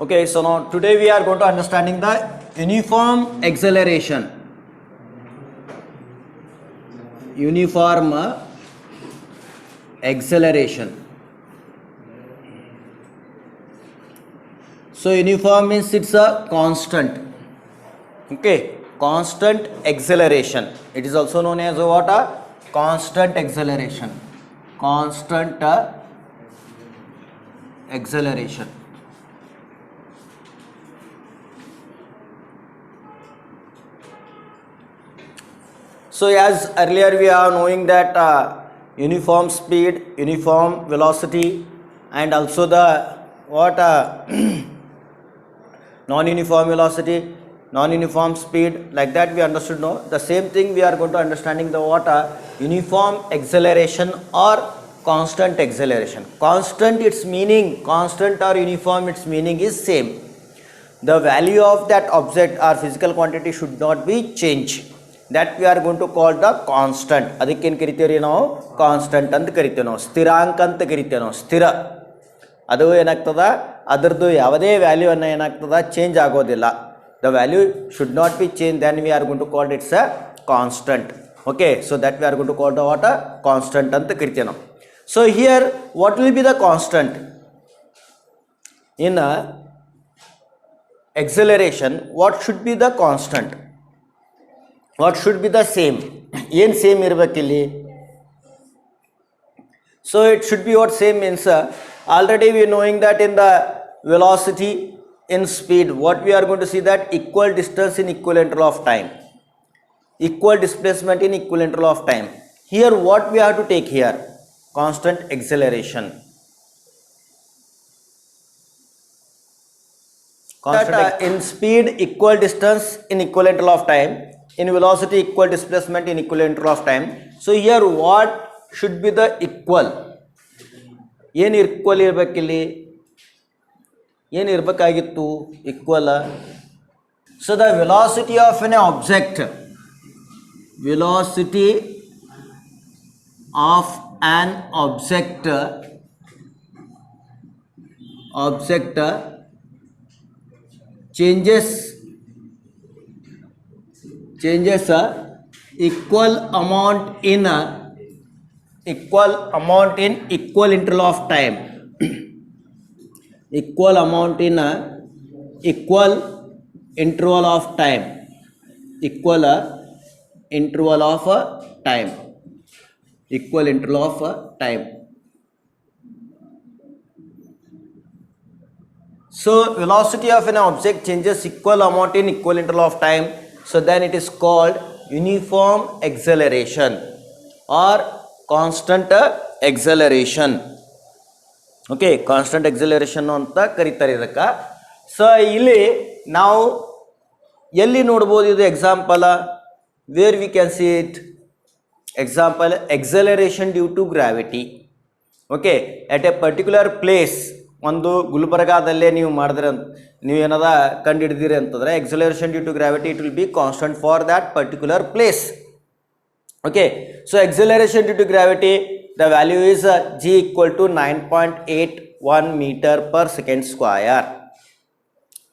Okay, so now today we are going to understanding the uniform acceleration. Uniform acceleration. So uniform means it's a constant. Okay, constant acceleration. It is also known as what? A constant acceleration. Constant acceleration. So as earlier we are knowing that uniform speed, uniform velocity, and also the what non-uniform velocity, non-uniform speed, like that we understood. No, the same thing we are going to understanding the what uniform acceleration or constant acceleration. Constant its meaning, constant or uniform its meaning is same. The value of that object or physical quantity should not be changed. That we are going to call the constant. ಅದಕ್ಕೇನು ಕರಿತೀವಿ ನಾವು constant ಅಂತ ಕರಿತೀವಿ ನಾವು, ಸ್ಥಿರಾಂಕ ಅಂತ ಕರಿತೀವಿ ನಾವು. ಸ್ಥಿರ ಅದು ಏನಾಗ್ತದ, ಅದರದ್ದು ಯಾವುದೇ ವ್ಯಾಲ್ಯೂವನ್ನು ಏನಾಗ್ತದ ಚೇಂಜ್ ಆಗೋದಿಲ್ಲ. The value should not be change, then we are going to call it's a constant. Okay, so that we are going to call the what constant ಅಂತ ಕರಿತೀವಿ ನಾವು. So here what will be the constant in acceleration? What should be the constant? What should be the same? ಏನು same ಇರಬೇಕಿಲ್ಲಿ? So it should be what same means already we are knowing that in the velocity, in speed, what we are going to see that equal distance in equal interval of time, equal displacement in equal interval of time. Here what we have to take here? Constant acceleration. Constant in speed equal distance in equal interval of time, in velocity equal displacement in equal interval of time. So here what should be the equal? ಏನು equal ಇರಬೇಕಿಲ್ಲಿ, ಏನು ಇರಬೇಕಾಗಿತ್ತು equal? So the velocity of N object, velocity of on object changes equal amount in equal interval of time. Equal amount in equal interval of time. Equal interval of time. Equal interval of time. So velocity of an object changes equal amount in equal interval of time. So then it is called uniform acceleration or constant acceleration. Okay, constant acceleration ಅಂತ ಕರೀತಾರೆ ಇದಕ್ಕೆ. So ಇಲ್ಲಿ ನಾವು ಎಲ್ಲಿ ನೋಡ್ಬೋದು ಇದು example? Where we can see it? Example, acceleration due to gravity. Okay, at a particular place, ಒಂದು ಗುಲ್ಬರ್ಗಾದಲ್ಲೇ ನೀವು ಮಾಡಿದ್ರೆ, ನೀವು ಏನದ ಕಂಡು ಹಿಡಿದಿರಿ ಅಂತಂದರೆ acceleration due to gravity it will be constant for that particular place. Okay, so acceleration due to gravity the value is g equal to 9.81 metre per second square.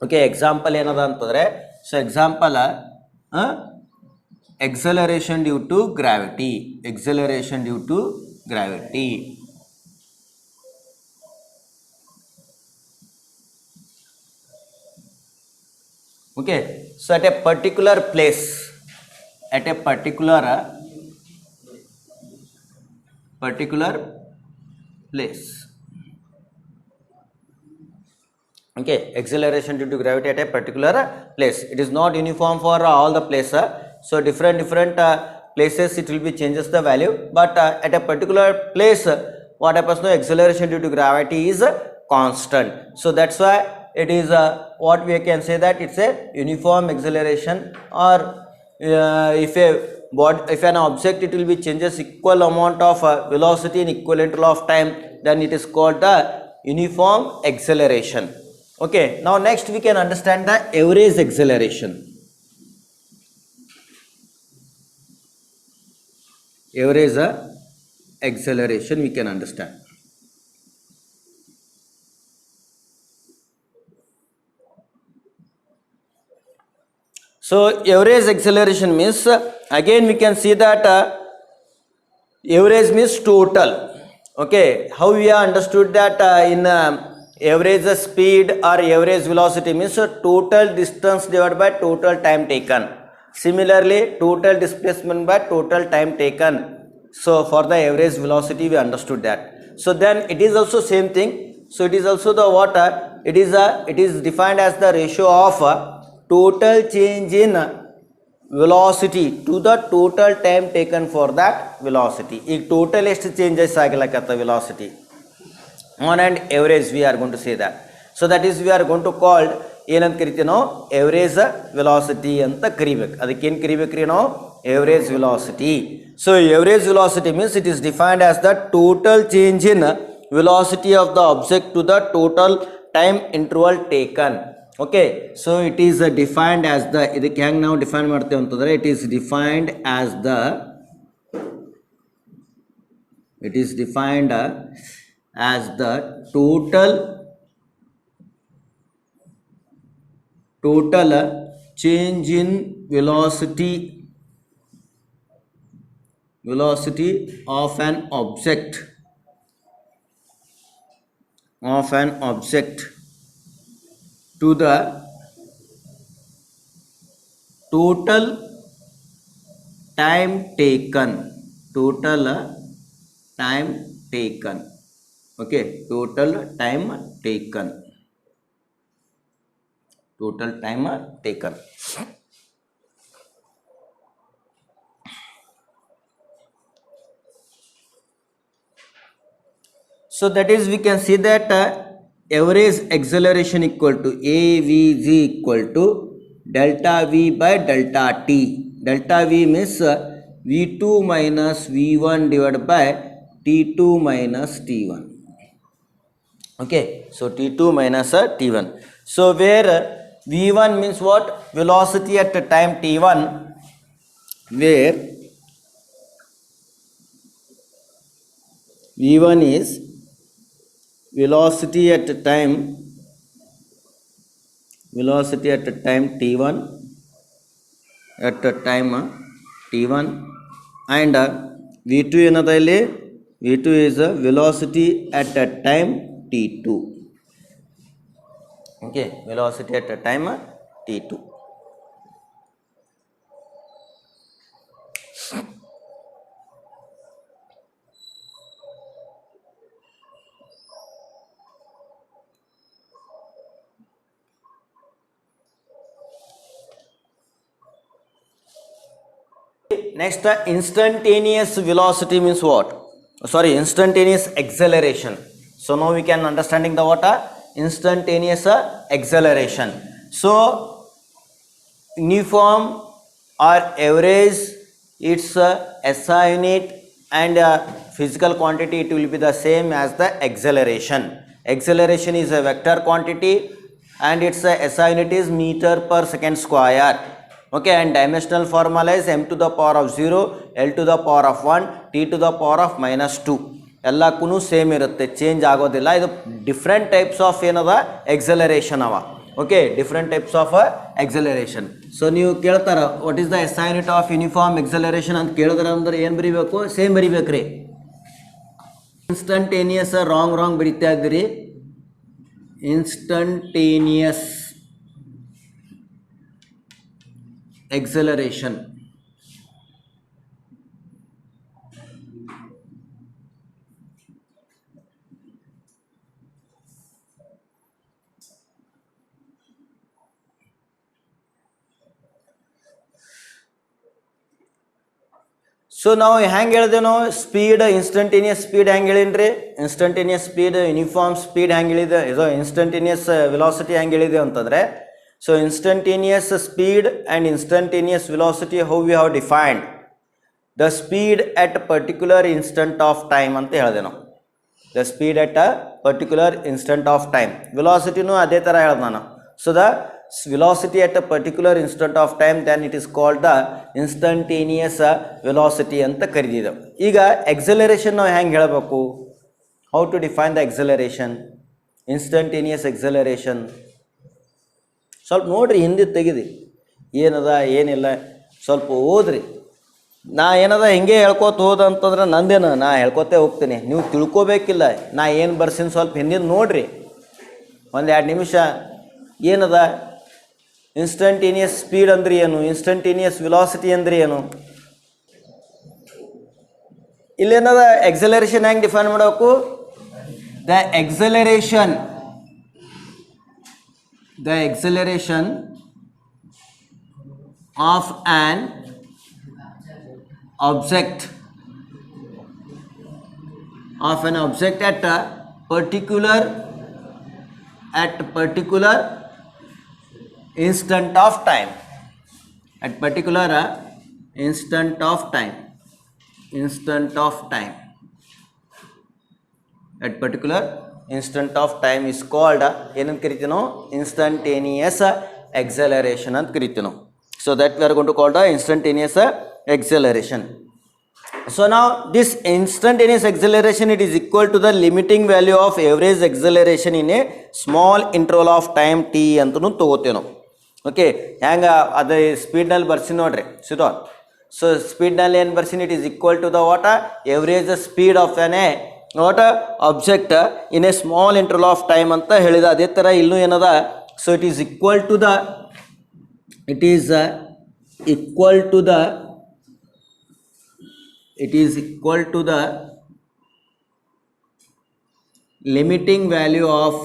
Okay, example ಏನದ ಅಂತಂದರೆ, so example acceleration due to gravity, acceleration due to gravity. Okay, so at a particular place, at a particular place, okay, acceleration due to gravity at a particular place. It is not uniform for all the places. So different places it will be changes the value, but at a particular place what happens to acceleration due to gravity is constant. So that's why it is what we can say that it's a uniform acceleration, or if an object it will be changes equal amount of velocity in equal interval of time, then it is called the uniform acceleration. Okay, now next we can understand the average acceleration. Average acceleration we can understand. So average acceleration means again we can see that average means total. Okay, how we have understood that in average speed or average velocity means total distance divided by total time taken. Similarly, total displacement by total time taken. So for the average velocity we understood that. So then it is also same thing. So it is also the what it is defined as the ratio of total change in velocity to the total time taken for that velocity. ಈಗ total ಎಷ್ಟು changes ಆಗಲಕತ್ತ velocity on an average we are going to say that. So that is we are going to called ಏನಂತ ಕರಿತೀವಿ ನಾವು average velocity ಅಂತ ಕರಿಬೇಕು. ಅದಕ್ಕೆ ಏನು ಕರಿಬೇಕ್ರಿ ನಾವು average velocity. So average velocity means it is defined as the total change in velocity of the object to the total time interval taken. Okay, so it is defined as the ಇದಕ್ಕೆ ಹೆಂಗೆ ನಾವು define ಮಾಡ್ತೇವೆ ಅಂತಂದರೆ it is defined as the total change in velocity of an object to the total time taken. Okay, total time taken. So that is we can see that average acceleration equal to avg equal to delta v by delta t. Delta v means v2 minus v1 divided by t2 minus t1. Okay, so t2 minus t1. So where v1 means what? Velocity at the time t1, where v1 is velocity at the time t1 and v2 ಏನದ ಇಲ್ಲಿ v2 is velocity at the time t2. Okay, velocity at the time t2. Next, instantaneous velocity means what? Sorry, instantaneous acceleration. So now we can understanding the what? Instantaneous acceleration. So uniform or average, its SI unit and physical quantity, it will be the same as the acceleration. Acceleration is a vector quantity and its SI unit is meter per second square. Okay, and dimensional formula is m to the power of 0, l to the power of 1, t to the power of minus 2. ಎಲ್ಲಕ್ಕೂ same ಇರುತ್ತೆ, change ಆಗೋದಿಲ್ಲ. ಇದು different types of ಏನದ acceleration ಅವ. Okay, different types of acceleration. So ನೀವು ಕೇಳ್ತಾರ what is the SI unit of uniform acceleration ಅಂತ ಕೇಳಿದ್ರೆ ಅಂದ್ರೆ ಏನು ಬರೀಬೇಕು? ಸೇಮ್ ಬರೀಬೇಕ್ರಿ. ಇನ್ಸ್ಟಂಟೇನಿಯಸ್ ರಾಂಗ್ ಬರೀತಾ ಇದ್ದೀರಿ. Instantaneous acceleration. ಸೊ ನಾವು ಹೆಂಗೆ ಹೇಳಿದೆ ನಾವು ಸ್ಪೀಡ್ ಇನ್ಸ್ಟಂಟೇನಿಯಸ್ ಸ್ಪೀಡ್ ಹೆಂಗೆ ಹೇಳಿನ್ರಿ? ಇನ್ಸ್ಟಂಟೇನಿಯಸ್ ಸ್ಪೀಡ್ ಯೂನಿಫಾರ್ಮ್ ಸ್ಪೀಡ್ ಹೆಂಗೆ ಹೇಳಿದೆ, ಇದು ಇನ್ಸ್ಟಂಟೇನಿಯಸ್ ವೆಲಾಸಿಟಿ ಹೆಂಗೆ ಹೇಳಿದೆ ಅಂತಂದರೆ, so instantaneous speed and instantaneous velocity, how we have defined the speed at a particular instant of time anta helade ನಾವು. The speed at a particular instant of time. Velocity nu ಅದೇ ತರ ಹೇಳ್ದೆ ನಾನು. So the velocity at a particular instant of time, then it is called the instantaneous velocity ಅಂತ ಕರೆದಿದ್ದೇವೆ. ಈಗ acceleration ನಾವು ಹೆಂಗೆ ಹೇಳಬೇಕು? How to define the acceleration? Instantaneous acceleration. ಸ್ವಲ್ಪ ನೋಡ್ರಿ, ಹಿಂದೆ ತೆಗೆದಿ. ಏನದ ಏನಿಲ್ಲ ಸ್ವಲ್ಪ ಓದ್ರಿ. ನಾ ಏನದ ಹಿಂಗೆ ಹೇಳ್ಕೊತ ಹೋದಂತಂದ್ರೆ ನಂದೇನು, ನಾ ಹೇಳ್ಕೊತೇ ಹೋಗ್ತೀನಿ, ನೀವು ತಿಳ್ಕೊಬೇಕಿಲ್ಲ. ನಾ ಏನು ಬರ್ಸಿನ ಸ್ವಲ್ಪ ಹಿಂದಿನ ನೋಡ್ರಿ, ಒಂದು 2 ನಿಮಿಷ. ಏನದ ಇನ್ಸ್ಟಂಟೇನಿಯಸ್ ಸ್ಪೀಡ್ ಅಂದ್ರೆ ಏನು, ಇನ್ಸ್ಟಂಟೇನಿಯಸ್ ವೆಲಾಸಿಟಿ ಅಂದ್ರೆ ಏನು, ಇಲ್ಲೇನದ ಎಕ್ಸಲರೇಷನ್ ಹೆಂಗೆ ಡಿಫೈನ್ ಮಾಡಬೇಕು. The acceleration of an object at a particular instant of time, at particular instant of time, at particular instant of time is called ಏನಂತ ಕರಿತೀವಿ ನಾವು, ಇನ್ಸ್ಟಂಟೇನಿಯಸ್ ಎಕ್ಸಲರೇಷನ್ ಅಂತ ಕರಿತೀವಿ ನಾವು. So that we are going to call the instantaneous acceleration. So now this instantaneous acceleration, it is equal to the limiting value of average acceleration in a small interval of time t ಅಂತನೂ ತಗೋತೀವಿ ನಾವು. Okay, ಹೆಂಗೆ ಅದು ಸ್ಪೀಡ್ನಲ್ಲಿ ಬರ್ಸಿ ನೋಡ್ರಿ ಸಿದೋ. So ಸ್ಪೀಡ್ನಲ್ಲಿ ಏನು ಬರ್ಸಿನಿ, it is equal to the what average speed of an a what object in a small interval of time ಅಂತ ಹೇಳಿದ. ಅದೇ ಥರ ಇಲ್ಲೂ ಏನದ, so it is equal to the limiting value of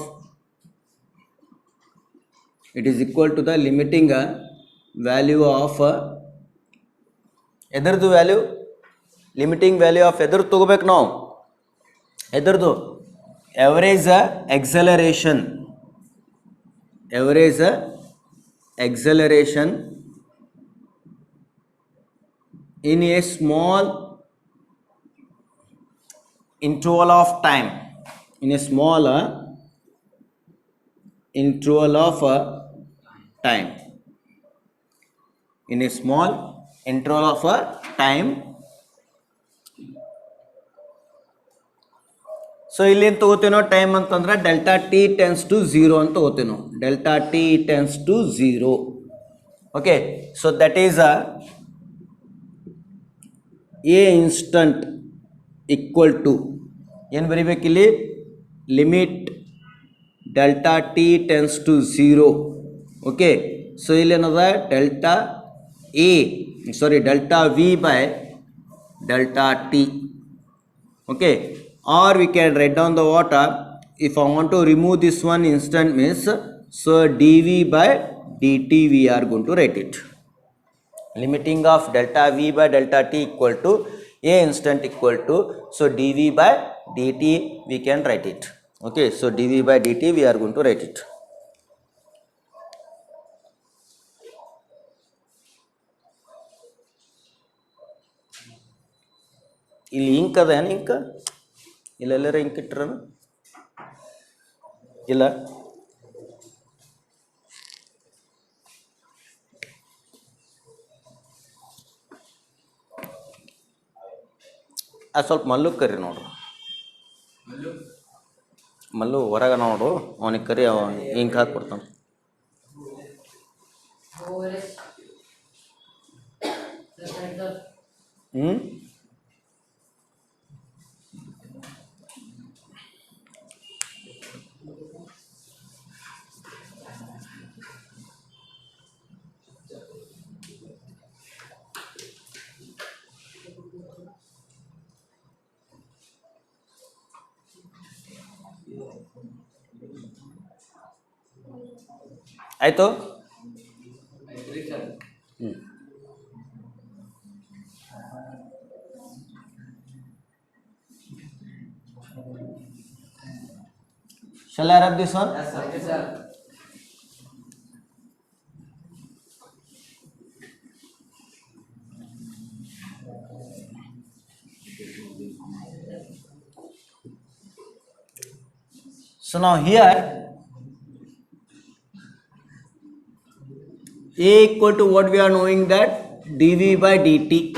ಎದರದು ವ್ಯಾಲ್ಯೂ, ಲಿಮಿಟಿಂಗ್ ವ್ಯಾಲ್ಯೂ ಆಫ್ ಎದರದು ತಗೋಬೇಕು ನಾವು, ಎದರದು average acceleration in a small interval of time, in a small interval of time, in a small interval of time. So ಇಲ್ಲೇನು ತಗೋತೀವಿ ನಾವು time ಅಂತಂದ್ರೆ delta t tends to 0 ಅಂತ ತಗೋತೀವಿ ನಾವು, delta t tends to 0. Okay, so that is a instant equal to ಏನು ಬರಿಬೇಕಿಲ್ಲಿ, limit delta t tends to 0. Okay, so ಇಲ್ಲೇನದ delta v by delta t. Okay, or we can write down the water, if I want to remove this one instant means, so dv by dt we are going to write it. Limiting of delta v by delta t equal to a instant equal to, so dv by dt we can write it. Okay, so dv by dt we are going to write it. ಇಲ್ಲಿ ink ಅದ ಏನು, ink ಇಲ್ಲೆಲ್ಲರ ink ಇಟ್ರನ ಇಲ್ಲ, ಅದು ಸ್ವಲ್ಪ ಮಲ್ಲು ಕರಿ ನೋಡ್ರಿ, ಮಲ್ಲು ಹೊರಗೆ ನೋಡು, ಅವನಿಗೆ ಕರಿ, ಅವ ಇಂಕ್ ಹಾಕ್ಬಿಡ್ತಾನೆ. ಆಯಿತು. Shall I wrap this one? Yes, sir. Yes, sir. So now here A equal to what we are knowing, that dv by dt,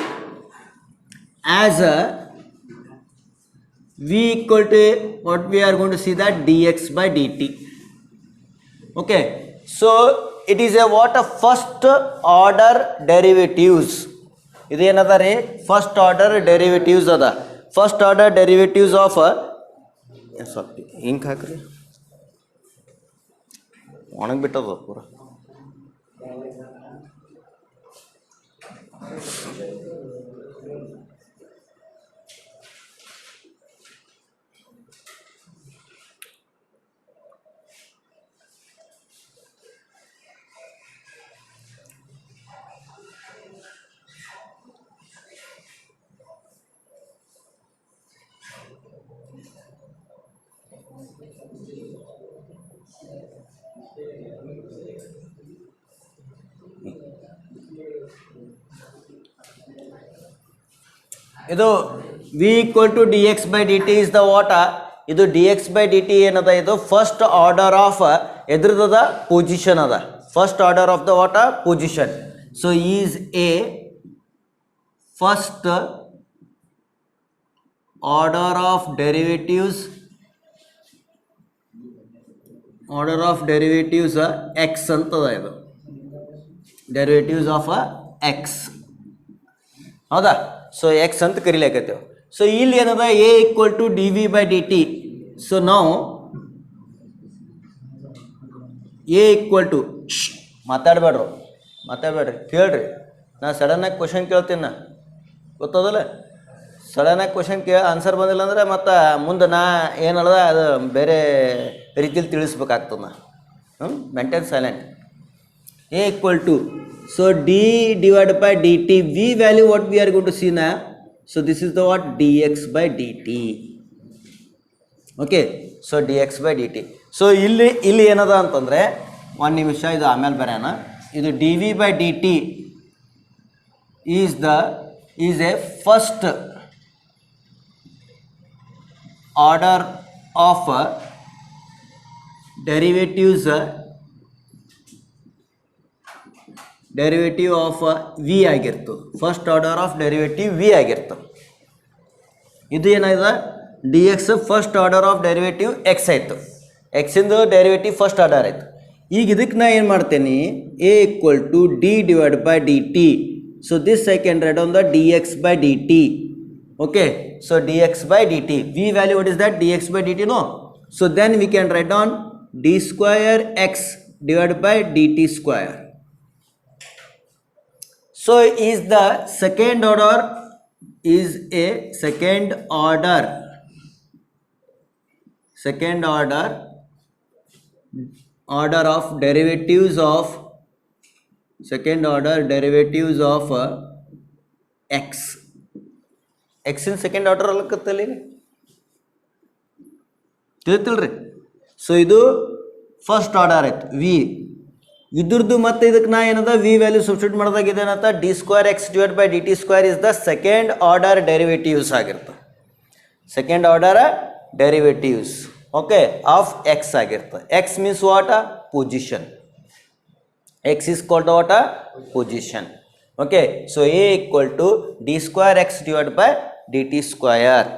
as a v equal to what we are going to see, that dx by dt. Okay, so it is a what a first order derivatives. ಇದೇನದ ರೀ first order derivatives ಅದ. First order derivatives of ಸ್ವಲ್ಪ ಹಿಂಗೆ ಹಾಕ್ರಿ ಒಣಗಿಬಿಟ್ಟದ ಪೂರ. ಇದು v equal to d x by d t is the what. ಇದು d x by d t ಏನದ, ಇದು ಫಸ್ಟ್ ಆರ್ಡರ್ ಆಫ್ ಎದ್ರದದ ಪೊಸಿಷನ್ ಅದ. First order of the what position. So is a first order of derivatives, order of derivatives x ಅಂತದ. ಇದು derivatives of x ಹೌದಾ. So x ಅಂತ ಕರಿಲಿಕ್ಕತ್ತೇವೆ. So ಇಲ್ಲಿ ಏನದ a equal to d v by d t. So ನಾವು a equal to ಮಾತಾಡ್ಬೇಡ್ರಿ ಕೇಳ್ರಿ. ನಾ ಸಡನ್ನಾಗಿ ಕ್ವಶನ್ ಕೇಳ್ತೀನಿ, ನಾ ಗೊತ್ತದಲ್ಲ. ಸಡನ್ನಾಗಿ ಕ್ವಶನ್ ಆನ್ಸರ್ ಬಂದಿಲ್ಲ ಅಂದರೆ ಮತ್ತು ಮುಂದೆ ನಾ ಏನದ ಅದು ಬೇರೆ ರೀತಿಯಲ್ಲಿ ತಿಳಿಸ್ಬೇಕಾಗ್ತದೆ. ನಾ maintain silent. A equal to, so d divided by dt, v value what we are going to see now. So this is the what dx by dt. Okay, so dx by dt. So ಇಲ್ಲಿ ಏನದ ಅಂತಂದರೆ, ಒಂದು ನಿಮಿಷ ಇದು ಆಮೇಲೆ ಬರೋಣ. ಇದು dv by dt is a first order of derivatives, derivative of v ಆಗಿರ್ತು. First order of derivative v ಆಗಿರ್ತು. ಇದು ಏನಾಗಿದೆ, d x first order of derivative x ಆಯಿತು. ಎಕ್ಸಿಂದು ಡೆರಿವೇಟಿವ್ ಫಸ್ಟ್ ಆರ್ಡರ್ ಆಯಿತು. ಈಗ ಇದಕ್ಕೆ ನಾ ಏನು ಮಾಡ್ತೇನೆ, a equal to d divide by d t. So this I can write on the d x by d t. Okay, so d x by d t, v value what is that, d x by d t no. So then we can write on d square x divide by d t square. So is the second order, is a second order of derivatives of, second order derivatives of x. x in second order ಅಲ್ಲಕತ್ತಲ್ಲಿ ತಿಳಿತಿಲ್ರಿ. So ಇದು first order ಆಯ್ತು v. ಇದ್ರದ್ದು ಮತ್ತೆ ಇದಕ್ಕೆ ನಾ ಏನದ v value substitute ಮಾಡಿದಾಗ ಇದೇನಂತ d square x divide by d t square is the second order derivatives ಆಗಿರ್ತದೆ. Second order derivatives okay of x ಆಗಿರ್ತದೆ. X means what a position. X is called what a position. Okay, so a equal to d square x divide by d t square.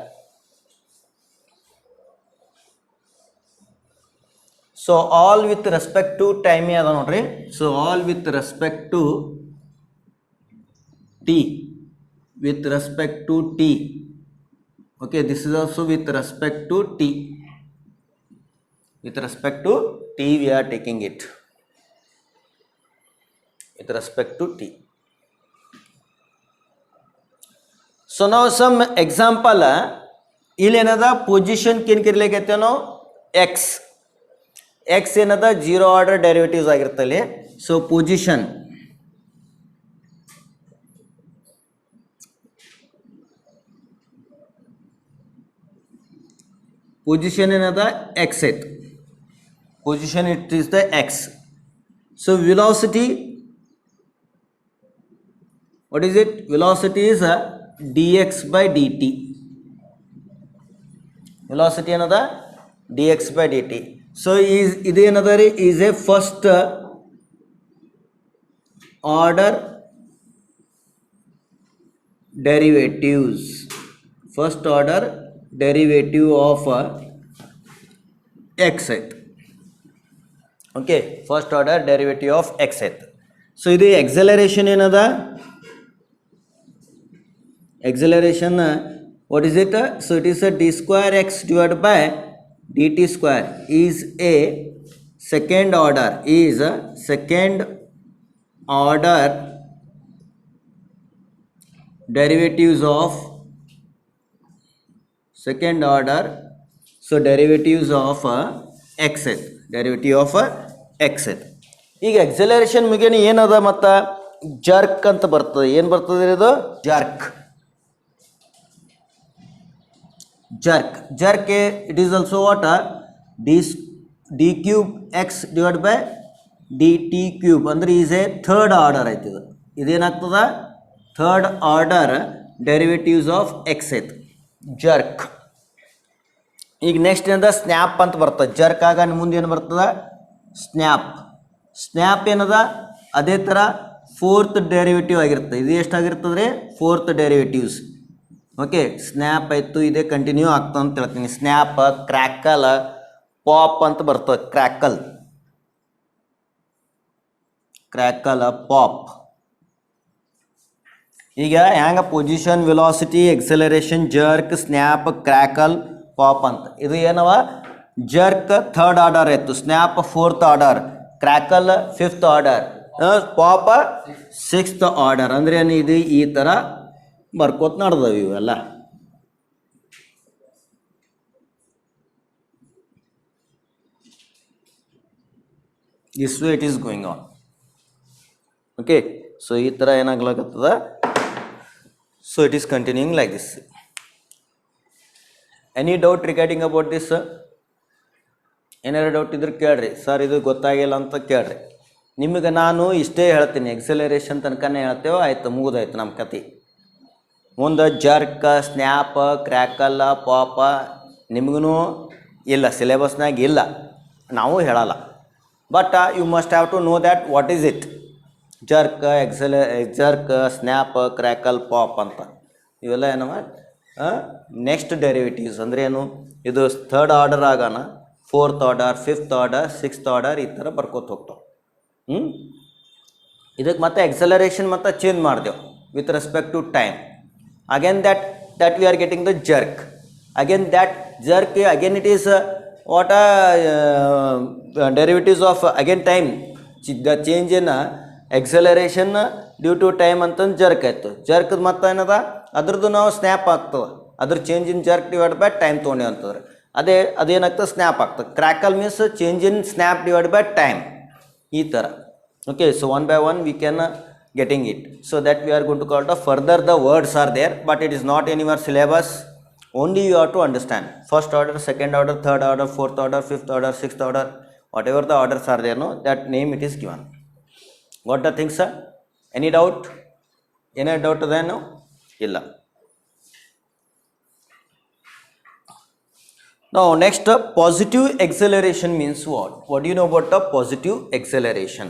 So all with respect to time ಅದ ನೋಡ್ರಿ. So all with respect to t, with respect to t. Okay, this is also with respect to t. With respect to t we are taking it. With respect to t. So ನಾವು some example ಇಲ್ಲೇನದ position ಏನು ಕರಿಲಿಕ್ಕೈತೇನೋ x. X ಏನದ zero order derivatives ಆಗಿರ್ತಲ್ಲಿ. So position ಏನದ x ಐತ್. Position it is the x. So velocity, what is it, velocity is d x by d t. Velocity ಏನದ d x by d t. So ಇದೇನದ ರೀ, is a first order derivatives, first order derivative of x ಆಯ್ತು. Okay first order derivative of x ಎತ್. So ಇದು acceleration ಏನದ, acceleration what is it, so it is a d square x divided by dt square is a second order derivatives of second order, so derivatives of xth, derivative of xth. ಈಗ acceleration ಮುಗೇನೆ ಏನದ ಮತ್ತು jerk ಅಂತ ಬರ್ತದೆ. ಏನು ಬರ್ತದೆ ಇದು, jerk it is also what, d cube x divided by dt cube ಅಂದರೆ is a third order ಆಯ್ತದೆ. ಇದೇನಾಗ್ತದ, third order derivatives of x ಎತ್ ಜರ್ಕ್. ಈಗ ನೆಕ್ಸ್ಟ್ ಏನದ ಸ್ನ್ಯಾಪ್ ಅಂತ ಬರ್ತದೆ. ಜರ್ಕ್ ಆಗ ಮುಂದೆ ಏನು ಬರ್ತದೆ, ಸ್ನ್ಯಾಪ್ ಏನದ ಅದೇ ಥರ ಫೋರ್ತ್ ಡೆರಿವೇಟಿವ್ ಆಗಿರ್ತದೆ. ಇದು ಎಷ್ಟಾಗಿರ್ತದೆ, ಫೋರ್ತ್ ಡೆರಿವೇಟಿವ್ಸ್. ಓಕೆ ಸ್ನ್ಯಾಪ್ ಆಯಿತು, ಇದೇ ಕಂಟಿನ್ಯೂ ಆಗ್ತಾ ಅಂತ ಹೇಳ್ತೀನಿ. ಸ್ನ್ಯಾಪ್, ಕ್ರ್ಯಾಕಲ್, ಪಾಪ್ ಅಂತ ಬರ್ತದೆ. Crackle pop. ಈಗ ಹ್ಯಾಂಗ position, velocity, acceleration, jerk, snap, crackle, pop ಅಂತ. ಇದು ಏನವ, ಜರ್ಕ್ ಥರ್ಡ್ ಆರ್ಡರ್ ಆಯಿತು, snap fourth order, crackle fifth order, pop sixth order. ಅಂದರೆ ಏನು, ಇದು ಈ ಥರ ಬರ್ಕೋತ ನಡೆದವು ಇವೆಲ್ಲ. This way it is going on. Okay so ಈ ಥರ ಏನಾಗ್ಲಾಗತ್ತದ, so it is continuing like this. Any doubt regarding about this? ಏನಾರು ಡೌಟ್ ಇದ್ರೆ ಕೇಳ್ರಿ, ಸರ್ ಇದು ಗೊತ್ತಾಗಿಲ್ಲ ಅಂತ ಕೇಳ್ರಿ. ನಿಮಗೆ ನಾನು ಇಷ್ಟೇ ಹೇಳ್ತೀನಿ, ಎಕ್ಸಲರೇಷನ್ ತನಕನೇ ಹೇಳ್ತೇವೆ, ಆಯ್ತು ಮುಗಿದಾಯ್ತು ನಮ್ಮ ಕತೆ. ಮುಂದೆ ಜರ್ಕ್, ಸ್ನ್ಯಾಪ್, ಕ್ರ್ಯಾಕಲ್ಲ, ಪಾಪ ನಿಮಗೂ ಇಲ್ಲ, ಸಿಲೆಬಸ್ನಾಗ ಇಲ್ಲ, ನಾವು ಹೇಳಲ್ಲ. But you must have to know that what is it. Jerk, jerk, snap, crackle, pop ಅಂತ ಇವೆಲ್ಲ ಏನವ ನೆಕ್ಸ್ಟ್ ಡೆರಿವೇಟಿವ್ಸ್. ಅಂದರೆ ಏನು, ಇದು ಥರ್ಡ್ ಆರ್ಡರ್ ಆಗೋಣ, fourth order, fifth order, sixth order, ಈ ಥರ ಬರ್ಕೋತ ಹೋಗ್ತಾವೆ. ಇದಕ್ಕೆ ಮತ್ತೆ ಎಕ್ಸಲರೇಷನ್ ಮತ್ತು ಚೇಂಜ್ ಮಾಡಿದೆವು with respect to time. Again that we are getting the jerk. Again that jerk, again it is what derivatives of again time. The change in acceleration due to time ಅಂತಂದು jerk ಆಯಿತು. Jerk ಮತ್ತು ಏನದ ಅದ್ರದ್ದು ನಾವು snap ಆಗ್ತದೆ. ಅದ್ರ change in jerk divide by time ತೊಗೊಂಡು ಅಂತಂದ್ರೆ ಅದೇನಾಗ್ತದೆ, ಸ್ನ್ಯಾಪ್ ಆಗ್ತದೆ. Crackle means change in snap divide by time, ಈ ಥರ. Okay so one by one we can getting it, so that we are going to call it further the words are there, but it is not in your syllabus. Only you have to understand first order, second order, third order, fourth order, fifth order, sixth order, whatever the orders are there, no, that name it is given. What the things, sir? Any doubt? Any doubt there? No, illa. Now next, positive acceleration means what? What do you know about the positive acceleration?